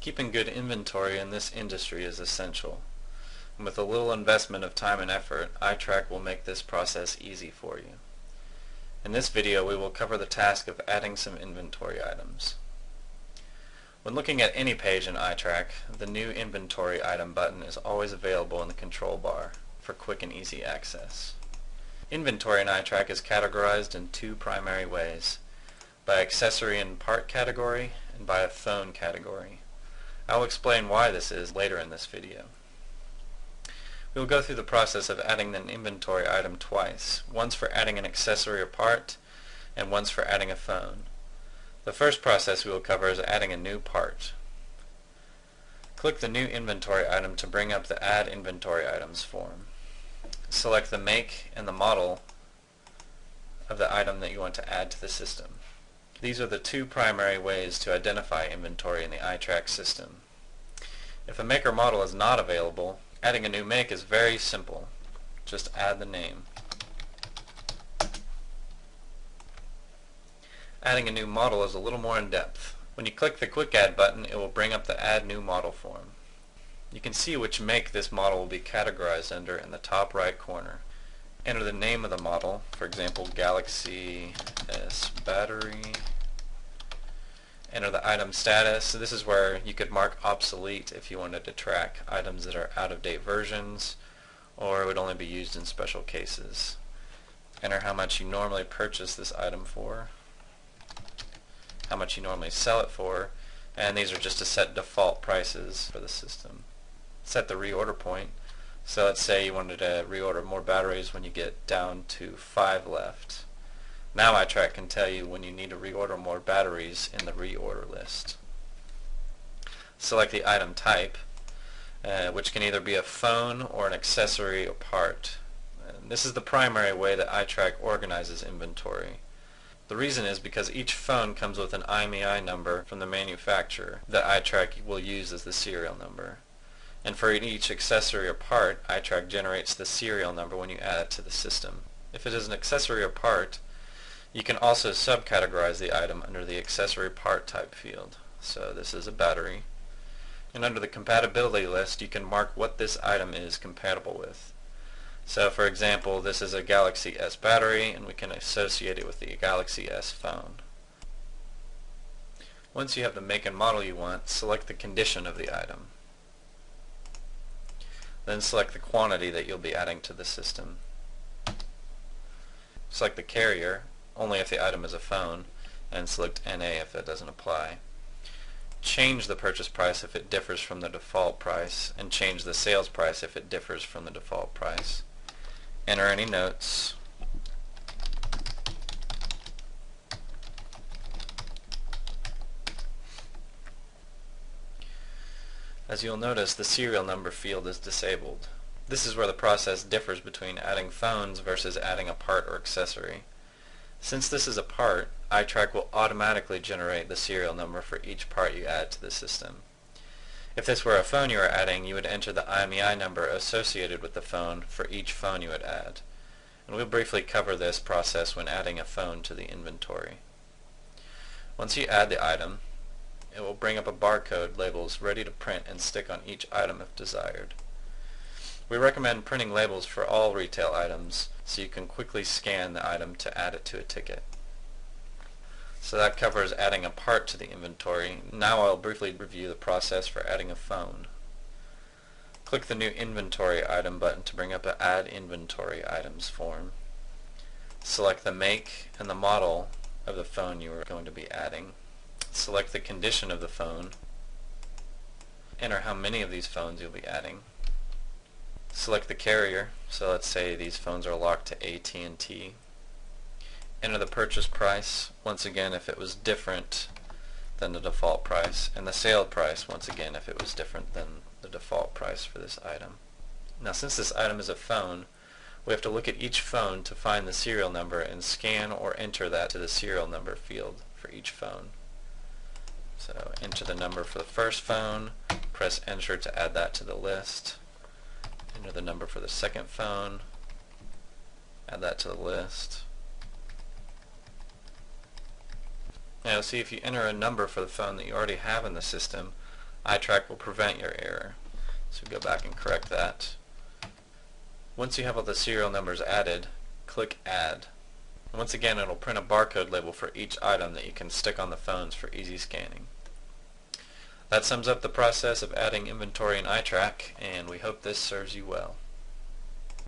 Keeping good inventory in this industry is essential, and with a little investment of time and effort, iTrack will make this process easy for you. In this video, we will cover the task of adding some inventory items. When looking at any page in iTrack, the New Inventory Item button is always available in the control bar for quick and easy access. Inventory in iTrack is categorized in two primary ways: by accessory and part category, and by a phone category. I will explain why this is later in this video. We will go through the process of adding an inventory item twice, once for adding an accessory or part, and once for adding a phone. The first process we will cover is adding a new part. Click the New Inventory Item to bring up the Add Inventory Items form. Select the make and the model of the item that you want to add to the system. These are the two primary ways to identify inventory in the iTrack system. If a make or model is not available, adding a new make is very simple. Just add the name. Adding a new model is a little more in depth. When you click the Quick Add button, it will bring up the Add New Model form. You can see which make this model will be categorized under in the top right corner. Enter the name of the model, for example, Galaxy S battery. Enter the item status. So this is where you could mark obsolete if you wanted to track items that are out-of-date versions, or it would only be used in special cases. Enter how much you normally purchase this item for, how much you normally sell it for, and these are just to set default prices for the system. Set the reorder point. So let's say you wanted to reorder more batteries when you get down to 5 left. Now iTrack can tell you when you need to reorder more batteries in the reorder list. Select the item type, which can either be a phone or an accessory or part. And this is the primary way that iTrack organizes inventory. The reason is because each phone comes with an IMEI number from the manufacturer that iTrack will use as the serial number. And for each accessory or part, iTrack generates the serial number when you add it to the system. If it is an accessory or part, you can also subcategorize the item under the accessory part type field. So this is a battery. And under the compatibility list, you can mark what this item is compatible with. So for example, this is a Galaxy S battery, and we can associate it with the Galaxy S phone. Once you have the make and model you want, select the condition of the item. Then select the quantity that you'll be adding to the system. Select the carrier, only if the item is a phone, and select NA if that doesn't apply. Change the purchase price if it differs from the default price, and change the sales price if it differs from the default price. Enter any notes. As you'll notice, the serial number field is disabled. This is where the process differs between adding phones versus adding a part or accessory. Since this is a part, iTrack will automatically generate the serial number for each part you add to the system. If this were a phone you are adding, you would enter the IMEI number associated with the phone for each phone you would add. And we'll briefly cover this process when adding a phone to the inventory. Once you add the item, it will bring up a barcode labels ready to print and stick on each item if desired. We recommend printing labels for all retail items so you can quickly scan the item to add it to a ticket. So that covers adding a part to the inventory. Now I'll briefly review the process for adding a phone. Click the New Inventory Item button to bring up the Add Inventory Items form. Select the make and the model of the phone you are going to be adding. Select the condition of the phone. Enter how many of these phones you'll be adding. Select the carrier, so let's say these phones are locked to AT&T. Enter the purchase price, once again if it was different than the default price, and the sale price, once again if it was different than the default price for this item. Now since this item is a phone, we have to look at each phone to find the serial number and scan or enter that to the serial number field for each phone. So enter the number for the first phone, press enter to add that to the list. Enter the number for the second phone, add that to the list. Now see, if you enter a number for the phone that you already have in the system, iTrack will prevent your error. So go back and correct that. Once you have all the serial numbers added, click Add. Once again, it'll print a barcode label for each item that you can stick on the phones for easy scanning. That sums up the process of adding inventory in iTrack, and we hope this serves you well.